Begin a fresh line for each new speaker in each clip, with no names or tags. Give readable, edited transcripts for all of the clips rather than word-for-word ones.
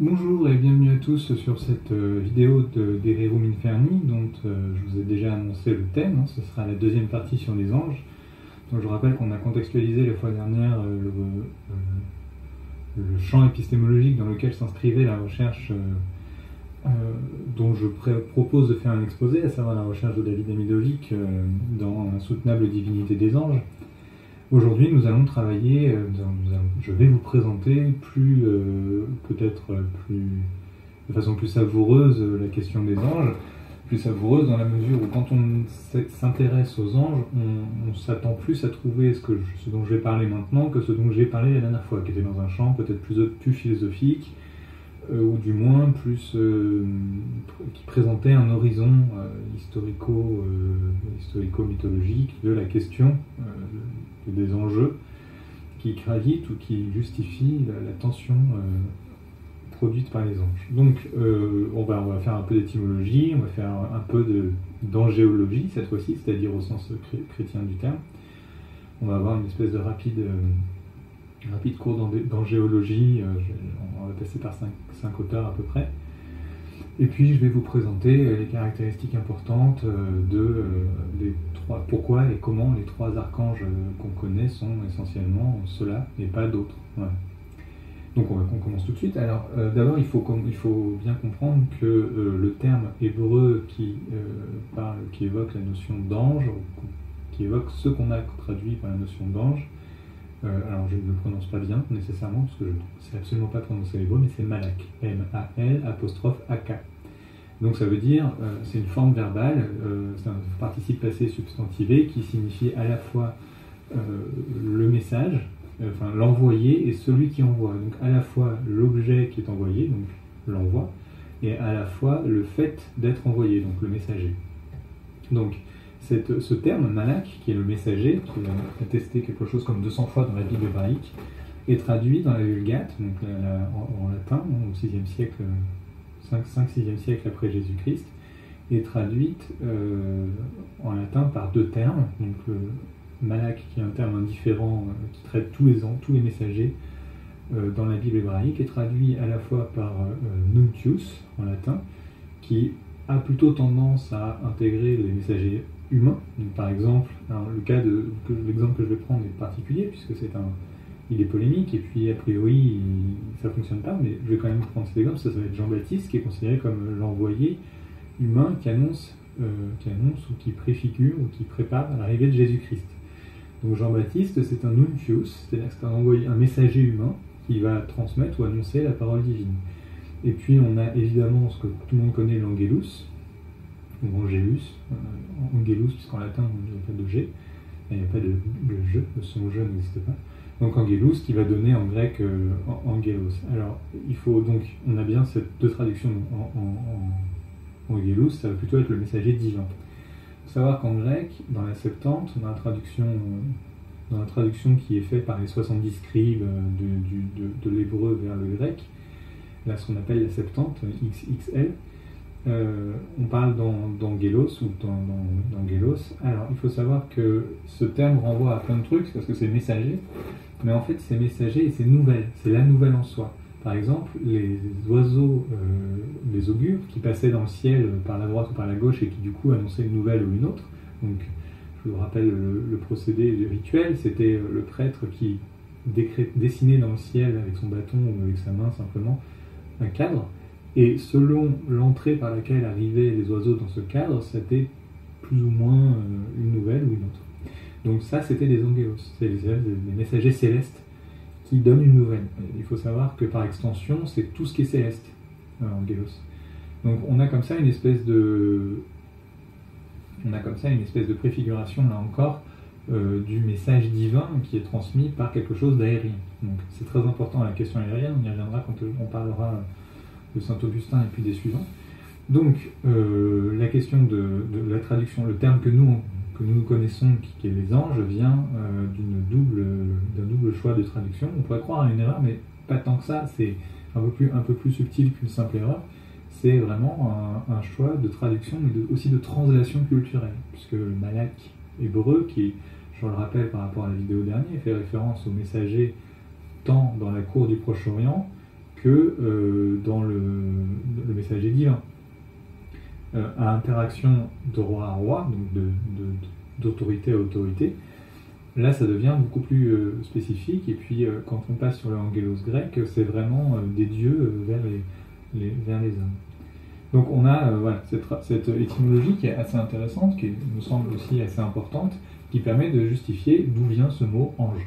Bonjour et bienvenue à tous sur cette vidéo des Rerum Inferni dont je vous ai déjà annoncé le thème, ce sera la deuxième partie sur les anges. Donc je rappelle qu'on a contextualisé la fois dernière le champ épistémologique dans lequel s'inscrivait la recherche dont je propose de faire un exposé, à savoir la recherche de David Davidovich dans Insoutenable divinité des anges. Aujourd'hui, nous allons travailler, je vais vous présenter de façon plus savoureuse la question des anges, plus savoureuse dans la mesure où quand on s'intéresse aux anges, on s'attend plus à trouver ce dont je vais parler maintenant que ce dont j'ai parlé la dernière fois, qui était dans un champ peut-être plus philosophique, ou du moins qui présentait un horizon historico-mythologique de la question des enjeux qui gravitent ou qui justifient la tension produite par les anges. Donc on va faire un peu d'étymologie, on va faire un peu d'angéologie cette fois-ci, c'est-à-dire au sens chrétien du terme. On va avoir une espèce de rapide cours d'angéologie, on va passer par 5 auteurs à peu près. Et puis je vais vous présenter les caractéristiques importantes pourquoi et comment les 3 archanges qu'on connaît sont essentiellement ceux-là et pas d'autres. Voilà. Donc on commence tout de suite. Alors d'abord il faut bien comprendre que le terme hébreu qui évoque la notion d'ange, qui évoque ce qu'on a traduit par la notion d'ange, alors je ne le prononce pas bien nécessairement, parce que je ne sais absolument pas prononcer l'hébreu, mais c'est malak, M-A-L''A-K. Donc ça veut dire, c'est une forme verbale, c'est un participe passé substantivé qui signifie à la fois le message, l'envoyé et celui qui envoie. Donc à la fois l'objet qui est envoyé, donc l'envoi, et à la fois le fait d'être envoyé, donc le messager. Donc ce terme, malak, qui est le messager, qui est attesté quelque chose comme 200 fois dans la Bible hébraïque, est traduit dans la Vulgate, donc en latin, au 6e siècle, 5-6e siècle après Jésus-Christ, est traduite en latin par 2 termes, donc malak, qui est un terme indifférent qui traite tous les messagers dans la Bible hébraïque, est traduit à la fois par nuntius en latin, qui a plutôt tendance à intégrer les messagers humains. Donc, par exemple, l'exemple que je vais prendre est particulier puisque il est polémique et puis a priori ça fonctionne pas, mais je vais quand même prendre cet exemple. Ça va être Jean-Baptiste qui est considéré comme l'envoyé humain qui annonce ou qui préfigure ou qui prépare l'arrivée de Jésus-Christ. Donc Jean-Baptiste, c'est un nuntius, c'est-à-dire que c'est un messager humain qui va transmettre ou annoncer la parole divine. Et puis on a évidemment ce que tout le monde connaît, l'angelus, ou angélus, angelus, puisqu'en latin il n'y a pas de G, il n'y a pas de je, le son je n'existe pas. Donc angelus qui va donner en grec angelos. Alors on a bien ces 2 traductions en angelus, ça va plutôt être le messager divin. Il faut savoir qu'en grec, dans la Septante, dans la traduction qui est faite par les 70 scribes de l'hébreu vers le grec, là ce qu'on appelle la Septante, XXL, on parle d'angelos ou d'angelos. Alors il faut savoir que ce terme renvoie à plein de trucs, parce que c'est messager, mais en fait c'est messager et c'est nouvelle, c'est la nouvelle en soi. Par exemple, les oiseaux, les augures qui passaient dans le ciel par la droite ou par la gauche et qui du coup annonçaient une nouvelle ou une autre. Donc je vous rappelle le procédé du rituel, c'était le prêtre qui dessinait dans le ciel avec son bâton ou avec sa main simplement un cadre, et selon l'entrée par laquelle arrivaient les oiseaux dans ce cadre, c'était plus ou moins une nouvelle ou une autre. Donc ça, c'était des angelos, c'est les messagers célestes qui donnent une nouvelle. Il faut savoir que par extension, c'est tout ce qui est céleste, angelos. Donc on a comme ça une espèce de préfiguration, là encore, du message divin qui est transmis par quelque chose d'aérien. Donc c'est très important la question aérienne, on y reviendra quand on parlera de Saint-Augustin et puis des suivants. Donc la question de la traduction, le terme que nous connaissons, qui est les anges, vient d'un double choix de traduction. On pourrait croire à une erreur, mais pas tant que ça, c'est un peu plus subtil qu'une simple erreur. C'est vraiment un choix de traduction, mais aussi de translation culturelle, puisque le malak hébreu, qui, je le rappelle par rapport à la vidéo dernière, fait référence aux messagers tant dans la cour du Proche-Orient que dans le messager divin. À interaction de roi à roi, donc d'autorité à autorité, là ça devient beaucoup plus spécifique, et puis quand on passe sur le angelos grec, c'est vraiment des dieux vers les hommes. Donc on a voilà, cette étymologie qui est assez intéressante, qui me semble aussi assez importante, qui permet de justifier d'où vient ce mot ange.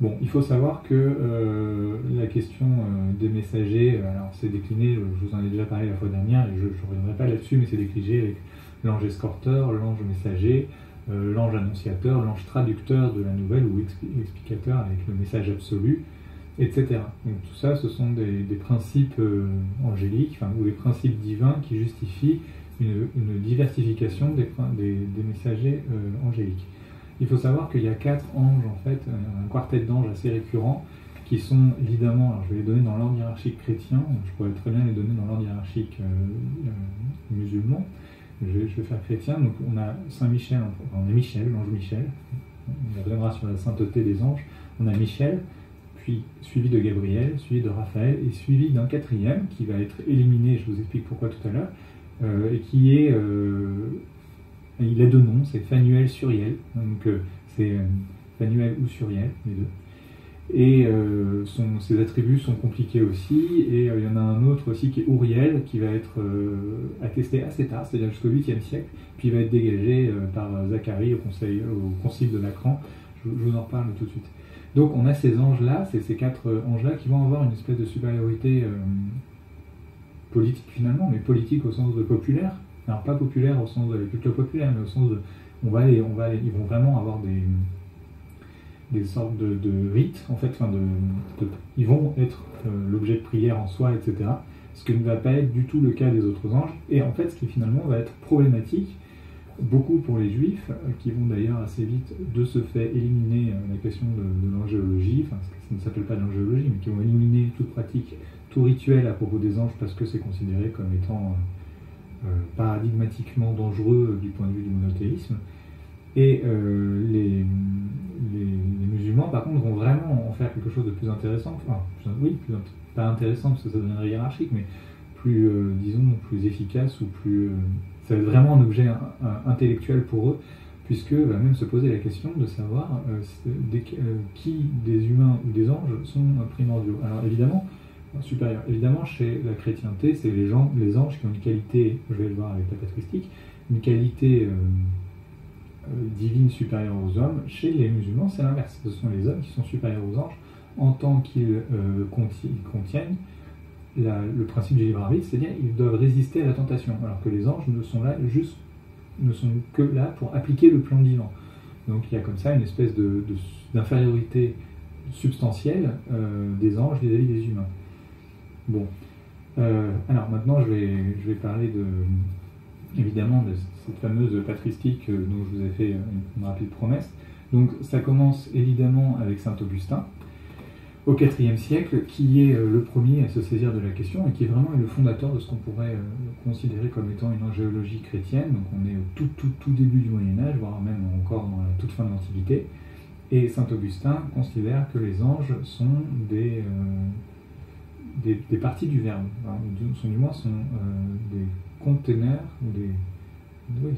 Bon, il faut savoir que la question des messagers, alors c'est décliné, je vous en ai déjà parlé la fois dernière, et je ne reviendrai pas là-dessus, mais c'est décliné avec l'ange escorteur, l'ange messager, l'ange annonciateur, l'ange traducteur de la nouvelle, ou explicateur avec le message absolu, etc. Donc tout ça, ce sont des principes angéliques, ou des principes divins qui justifient une diversification des messagers angéliques. Il faut savoir qu'il y a 4 anges, en fait, un quartet d'anges assez récurrent, qui sont évidemment, alors je vais les donner dans l'ordre hiérarchique chrétien, je pourrais très bien les donner dans l'ordre hiérarchique musulman, je vais faire chrétien. Donc on a Saint Michel, on a Michel, l'ange Michel, on reviendra sur la sainteté des anges, on a Michel, puis suivi de Gabriel, suivi de Raphaël, et suivi d'un 4e qui va être éliminé, je vous explique pourquoi tout à l'heure, et qui est... il a 2 noms, c'est Phanuel, Suriel, donc c'est Phanuel ou Suriel, les deux. Et ses attributs sont compliqués aussi, et il y en a un autre aussi qui est Uriel, qui va être attesté assez tard, c'est-à-dire jusqu'au 8e siècle, puis il va être dégagé par Zacharie au concile de Lacran. Je vous en reparle tout de suite. Donc on a ces anges-là, ces 4 anges-là qui vont avoir une espèce de supériorité politique finalement, mais politique au sens de populaire. Alors pas populaire au sens de la culture populaire, mais au sens de ils vont vraiment avoir des sortes de rites, en fait, ils vont être l'objet de prière en soi, etc. Ce qui ne va pas être du tout le cas des autres anges, et en fait ce qui finalement va être problématique, beaucoup pour les juifs, qui vont d'ailleurs assez vite de ce fait éliminer la question de l'angéologie, enfin ça ne s'appelle pas l'angéologie, mais qui vont éliminer toute pratique, tout rituel à propos des anges, parce que c'est considéré comme étant paradigmatiquement dangereux du point de vue du monothéisme. Et les musulmans, par contre, vont vraiment en faire quelque chose de plus intéressant, pas intéressant parce que ça deviendrait hiérarchique, mais plus, disons, plus efficace, ou plus... ça va être vraiment un objet intellectuel pour eux, puisque va même se poser la question de savoir qui des humains ou des anges sont primordiaux. Alors évidemment, supérieur. Évidemment, chez la chrétienté, c'est les anges qui ont une qualité, je vais le voir avec la patristique, une qualité divine supérieure aux hommes. Chez les musulmans, c'est l'inverse. Ce sont les hommes qui sont supérieurs aux anges en tant qu'ils contiennent le principe du libre arbitre, c'est-à-dire qu'ils doivent résister à la tentation, alors que les anges ne sont que là pour appliquer le plan divin. Donc il y a comme ça une espèce d'infériorité substantielle des anges vis-à-vis des humains. Bon, alors maintenant je vais parler évidemment de cette fameuse patristique dont je vous ai fait une rapide promesse. Donc ça commence évidemment avec saint Augustin, au IVe siècle, qui est le premier à se saisir de la question et qui est vraiment le fondateur de ce qu'on pourrait considérer comme étant une angéologie chrétienne. Donc on est au tout début du Moyen-Âge, voire même encore dans la toute fin de l'Antiquité. Et saint Augustin considère que les anges sont des parties du Verbe, du moins sont des conteneurs, ils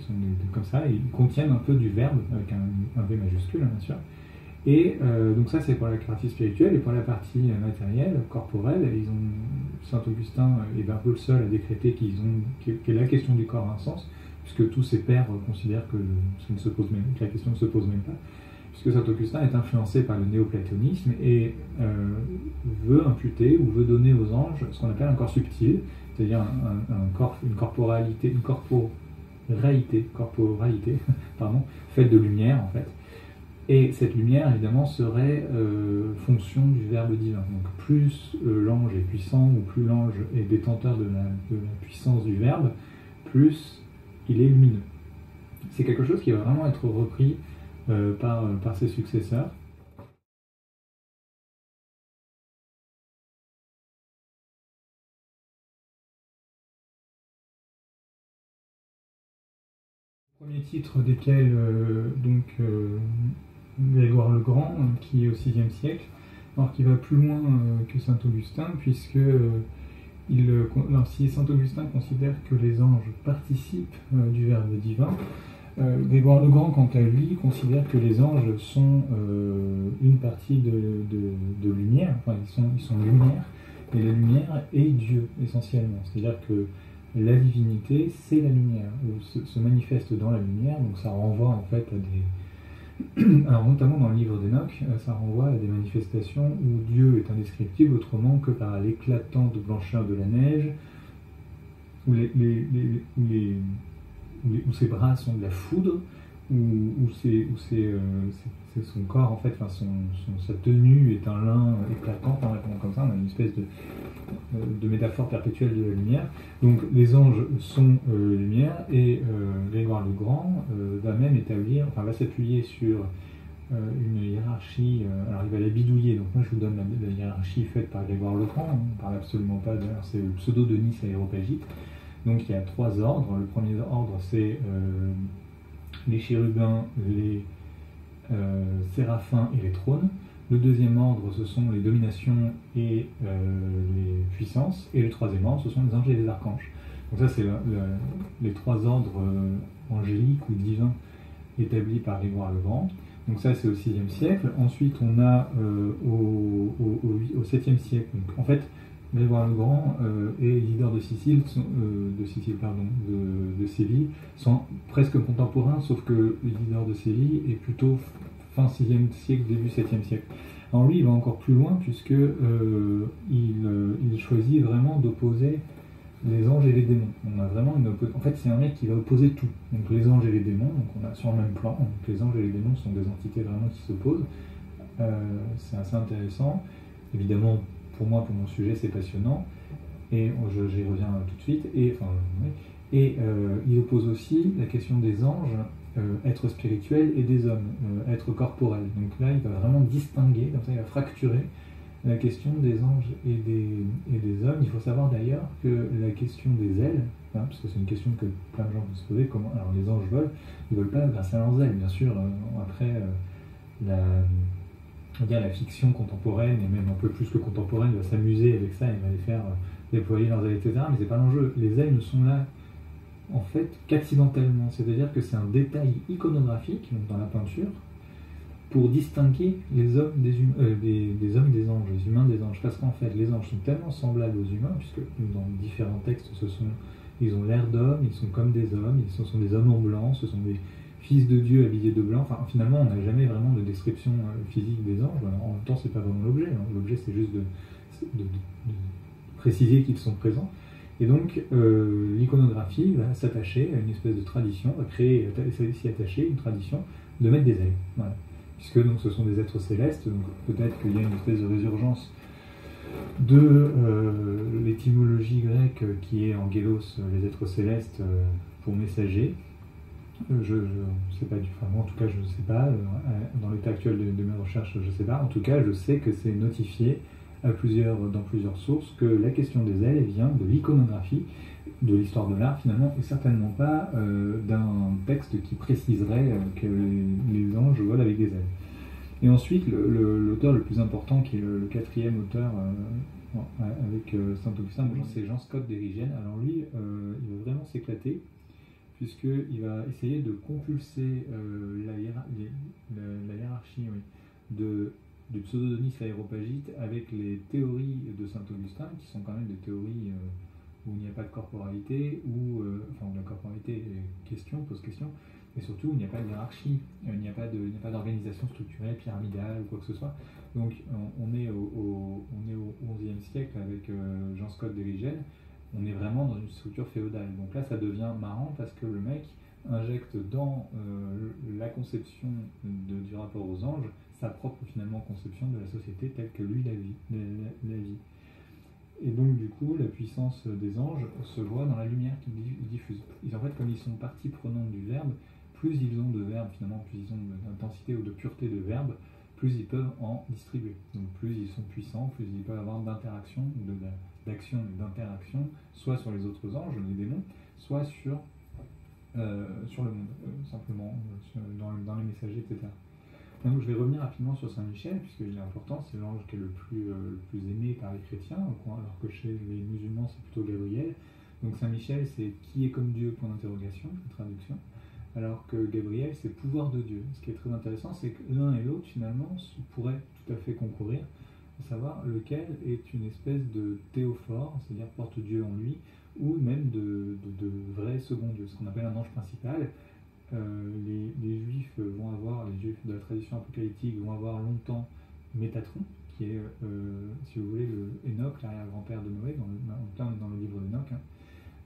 sont comme ça, et ils contiennent un peu du Verbe, avec un V majuscule, bien sûr. Et donc ça, c'est pour la partie spirituelle, et pour la partie matérielle, corporelle, saint Augustin est un peu le seul à décréter que la question du corps a un sens, puisque tous ses pairs considèrent que la question ne se pose même pas, puisque saint Augustin est influencé par le néoplatonisme et veut imputer ou veut donner aux anges ce qu'on appelle un corps subtil, c'est-à-dire une corporalité faite de lumière en fait. Et cette lumière évidemment serait fonction du Verbe divin. Donc plus l'ange est puissant, ou plus l'ange est détenteur de la puissance du Verbe, plus il est lumineux. C'est quelque chose qui va vraiment être repris par ses successeurs. Premier titre desquels Grégoire le Grand, qui est au VIe siècle, alors qui va plus loin que saint Augustin, puisque alors, si saint Augustin considère que les anges participent du Verbe divin, Grégoire le Grand, quant à lui, considère que les anges sont une partie de lumière, enfin ils sont lumière, et la lumière est Dieu essentiellement. C'est-à-dire que la divinité, c'est la lumière, ou se manifeste dans la lumière, donc ça renvoie en fait à des... Alors notamment dans le livre d'Enoch, ça renvoie à des manifestations où Dieu est indescriptible autrement que par l'éclatante blancheur de la neige, où où ses bras sont de la foudre, où son corps, en fait, enfin, sa tenue est un lin éclatant, comme ça, on a une espèce de métaphore perpétuelle de la lumière. Donc les anges sont lumière, et Grégoire le Grand va même établir, enfin va s'appuyer sur une hiérarchie, alors il va la bidouiller, donc moi je vous donne la hiérarchie faite par Grégoire le Grand, on ne parle absolument pas, d'ailleurs c'est le pseudo de Nice aéropagite. Donc il y a 3 ordres. Le premier ordre, c'est les chérubins, les séraphins et les trônes. Le deuxième ordre, ce sont les dominations et les puissances. Et le troisième ordre, ce sont les anges et les archanges. Donc ça, c'est les 3 ordres angéliques ou divins établis par Grégoire le Grand. Donc ça, c'est au VIe siècle. Ensuite, on a au 7e siècle. Donc, en fait, Grégoire le Grand et Isidore de Séville sont presque contemporains, sauf que Isidore de Séville est plutôt fin 6e siècle, début 7e siècle. Alors lui, il va encore plus loin, puisque il choisit vraiment d'opposer les anges et les démons. On a vraiment en fait, c'est un mec qui va opposer tout. Donc les anges et les démons, donc on a sur le même plan. Donc les anges et les démons sont des entités vraiment qui s'opposent. C'est assez intéressant. Évidemment, pour moi, pour mon sujet, c'est passionnant, et j'y reviens tout de suite. Et il oppose aussi la question des anges, être spirituel, et des hommes, être corporel. Donc là, il va vraiment distinguer, comme ça, il va fracturer la question des anges et des hommes. Il faut savoir d'ailleurs que la question des ailes, parce que c'est une question que plein de gens vont se poser, comment alors les anges volent, ils ne volent pas grâce à leurs ailes, bien sûr. Après, la fiction contemporaine, et même un peu plus que contemporaine, va s'amuser avec ça et va les faire déployer leurs ailes, etc. Mais c'est pas l'enjeu. Les ailes ne sont là, en fait, qu'accidentellement. C'est-à-dire que c'est un détail iconographique, donc dans la peinture, pour distinguer les hommes des hommes des anges, les humains des anges. Parce qu'en fait, les anges sont tellement semblables aux humains, puisque dans différents textes, ils ont l'air d'hommes, ils sont comme des hommes, ce sont des hommes en blanc, ce sont des fils de Dieu habillés de blanc. Enfin, finalement, on n'a jamais vraiment de description physique des anges. Alors, en même temps, c'est pas vraiment l'objet. L'objet, c'est juste de préciser qu'ils sont présents. Et donc, l'iconographie va s'attacher à une espèce de tradition, va s'y attacher une tradition de mettre des ailes. Voilà. Puisque donc, ce sont des êtres célestes, donc peut-être qu'il y a une espèce de résurgence de l'étymologie grecque qui est angelos, les êtres célestes, pour messagers. Je ne sais pas en tout cas je ne sais pas, dans l'état actuel de mes recherches je ne sais pas, en tout cas je sais que c'est notifié dans plusieurs sources que la question des ailes vient de l'iconographie, de l'histoire de l'art finalement, et certainement pas d'un texte qui préciserait que les anges volent avec des ailes. Et ensuite l'auteur le plus important, qui est le 4e auteur avec saint Augustin, c'est Jean Scott d'Érigène. Alors lui, il va vraiment s'éclater, puisqu'il va essayer de compulser la hiérarchie du pseudo-Denis l'aéropagite avec les théories de saint Augustin, qui sont quand même des théories où il n'y a pas de corporalité, où la corporalité pose question, et surtout il n'y a pas de hiérarchie, il n'y a pas d'organisation structurelle, pyramidale ou quoi que ce soit. Donc on est au XIe siècle avec Jean Scott d'Érigène. On est vraiment dans une structure féodale. Donc là, ça devient marrant parce que le mec injecte dans la conception du rapport aux anges sa propre finalement conception de la société telle que lui la vit. Et donc du coup, la puissance des anges se voit dans la lumière qu'ils diffusent. En fait, comme ils sont partie prenante du verbe, plus ils ont de verbe finalement, plus ils ont d'intensité ou de pureté de verbe, plus ils peuvent en distribuer. Donc plus ils sont puissants, plus ils peuvent avoir d'interaction, d'action et d'interaction, soit sur les autres anges, les démons, soit sur le monde, simplement, dans les messagers, etc. Donc je vais revenir rapidement sur Saint Michel, puisqu'il est important, c'est l'ange qui est le plus aimé par les chrétiens, alors que chez les musulmans c'est plutôt Gabriel. Donc Saint Michel c'est qui est comme Dieu, point d'interrogation, la traduction, alors que Gabriel c'est pouvoir de Dieu. Ce qui est très intéressant, c'est que l'un et l'autre finalement pourraient tout à fait concourir, à savoir lequel est une espèce de théophore, c'est-à-dire porte Dieu en lui, ou même de vrai second Dieu, ce qu'on appelle un ange principal. Les juifs vont avoir, les juifs de la tradition apocalyptique vont avoir longtemps Métatron, qui est, si vous voulez, le Enoch, l'arrière-grand-père de Noé, dans le livre d'Enoch.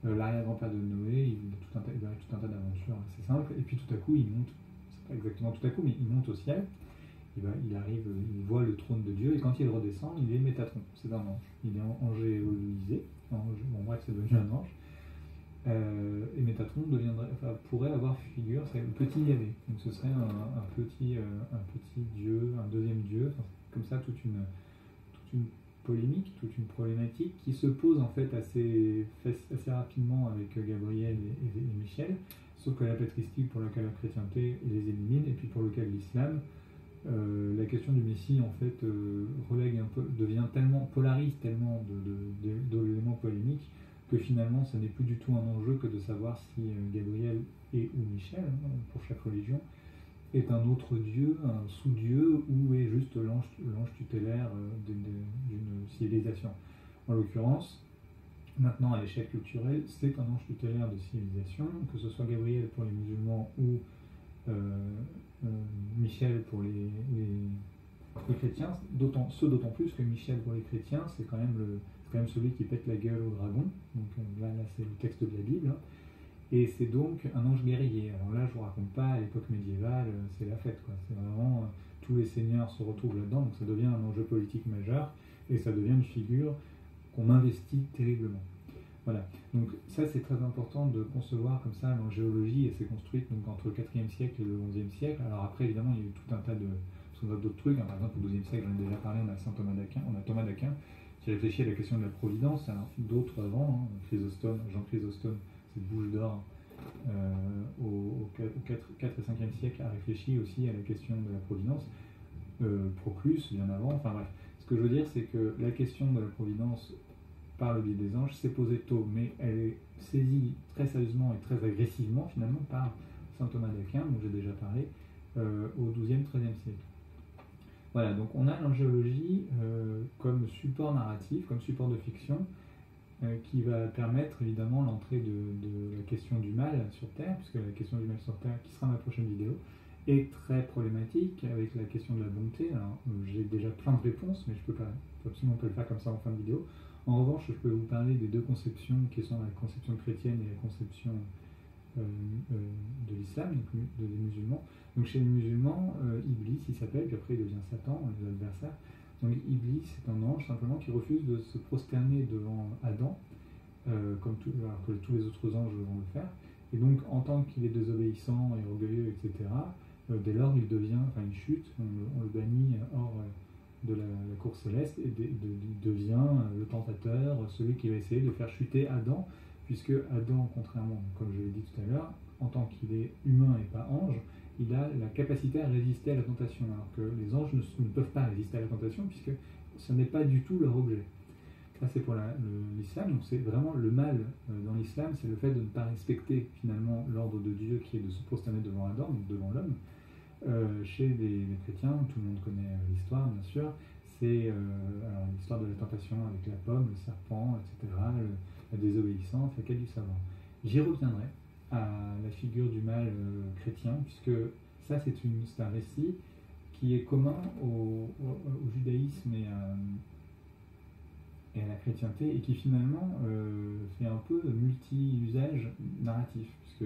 L'arrière-grand-père de Noé, il a tout un tas d'aventures assez simples, et puis tout à coup il monte, c'est pas exactement tout à coup, mais il monte au ciel, il arrive, il voit le trône de Dieu, et quand il redescend, il est Métatron, c'est un ange. Il est angélisé, bon bref, c'est devenu un ange. Et Métatron pourrait avoir figure, c'est le petit Yahvé. Donc ce serait un petit dieu, un deuxième dieu, comme ça toute une polémique, toute une problématique qui se pose en fait assez rapidement avec Gabriel et Michel, sauf que la patristique pour laquelle la chrétienté les élimine, et puis pour lequel l'islam, la question du Messie en fait relègue un peu, polarise tellement d'éléments polémiques que finalement ça n'est plus du tout un enjeu que de savoir si Gabriel ou Michel, pour chaque religion, est un autre dieu, un sous-dieu, ou est juste l'ange tutélaire d'une civilisation. En l'occurrence, maintenant à l'échelle culturelle, c'est un ange tutélaire de civilisation, que ce soit Gabriel pour les musulmans ou Michel pour les chrétiens, d'autant plus que Michel pour les chrétiens, c'est quand même celui qui pète la gueule au dragon, donc là c'est le texte de la Bible, hein. Et c'est donc un ange guerrier. Alors là je vous raconte pas, à l'époque médiévale, c'est la fête, quoi. C'est vraiment, tous les seigneurs se retrouvent là-dedans, donc ça devient un enjeu politique majeur, et ça devient une figure qu'on investit terriblement. Voilà, donc ça c'est très important de concevoir comme ça l'angéologie, et c'est construite donc entre le 4e siècle et le 11e siècle. Alors après évidemment il y a eu tout un tas d'autres trucs, hein. Par exemple au 12e siècle, j'en ai déjà parlé, on a Thomas d'Aquin qui réfléchit à la question de la providence, alors d'autres avant, hein, Jean Chrysostome, cette bouche d'or au 4 et 5e siècle a réfléchi aussi à la question de la providence, Proclus bien avant, enfin bref. Ce que je veux dire c'est que la question de la providence par le biais des anges s'est posée tôt, mais elle est saisie très sérieusement et très agressivement finalement par saint Thomas d'Aquin, dont j'ai déjà parlé, au 12e, 13e siècle. Voilà, donc on a l'angéologie comme support narratif, comme support de fiction, qui va permettre évidemment l'entrée de la question du mal sur Terre, puisque la question du mal sur Terre, qui sera ma prochaine vidéo, est très problématique avec la question de la bonté. Alors j'ai déjà plein de réponses, mais je peux absolument pas le faire comme ça en fin de vidéo. En revanche, je peux vous parler des deux conceptions qui sont la conception chrétienne et la conception de l'islam, donc des musulmans. Donc chez les musulmans, Iblis il s'appelle, puis après il devient Satan, l'adversaire. Donc Iblis c'est un ange simplement qui refuse de se prosterner devant Adam, alors que tous les autres anges vont le faire. Et donc en tant qu'il est désobéissant et orgueilleux, etc., dès lors il chute, on le bannit hors de la cour céleste, et il devient le tentateur, celui qui va essayer de faire chuter Adam, puisque Adam, contrairement, comme je l'ai dit tout à l'heure, en tant qu'il est humain et pas ange, il a la capacité à résister à la tentation, alors que les anges ne peuvent pas résister à la tentation, puisque ce n'est pas du tout leur objet. Ça c'est pour l'islam, donc c'est vraiment le mal dans l'islam, c'est le fait de ne pas respecter finalement l'ordre de Dieu qui est de se prosterner devant Adam, donc devant l'homme. Chez les chrétiens, tout le monde connaît l'histoire bien sûr, c'est l'histoire de la tentation avec la pomme, le serpent, etc., la désobéissance, la quête du savoir. J'y reviendrai à la figure du mal chrétien, puisque ça c'est un récit qui est commun au judaïsme et à la chrétienté, et qui finalement fait un peu multi-usage narratif, puisque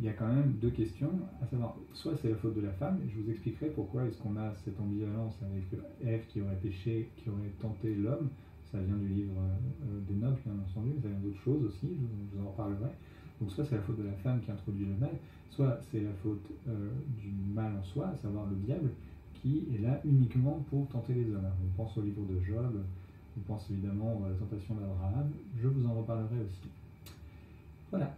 il y a quand même deux questions, à savoir, soit c'est la faute de la femme, et je vous expliquerai pourquoi est-ce qu'on a cette ambivalence avec Ève qui aurait péché, qui aurait tenté l'homme. Ça vient du livre d'Enoch, bien entendu, mais ça vient d'autres choses aussi, je vous en reparlerai. Donc soit c'est la faute de la femme qui introduit le mal, soit c'est la faute du mal en soi, à savoir le diable, qui est là uniquement pour tenter les hommes. On pense au livre de Job, on pense évidemment à la tentation d'Abraham, je vous en reparlerai aussi. Voilà.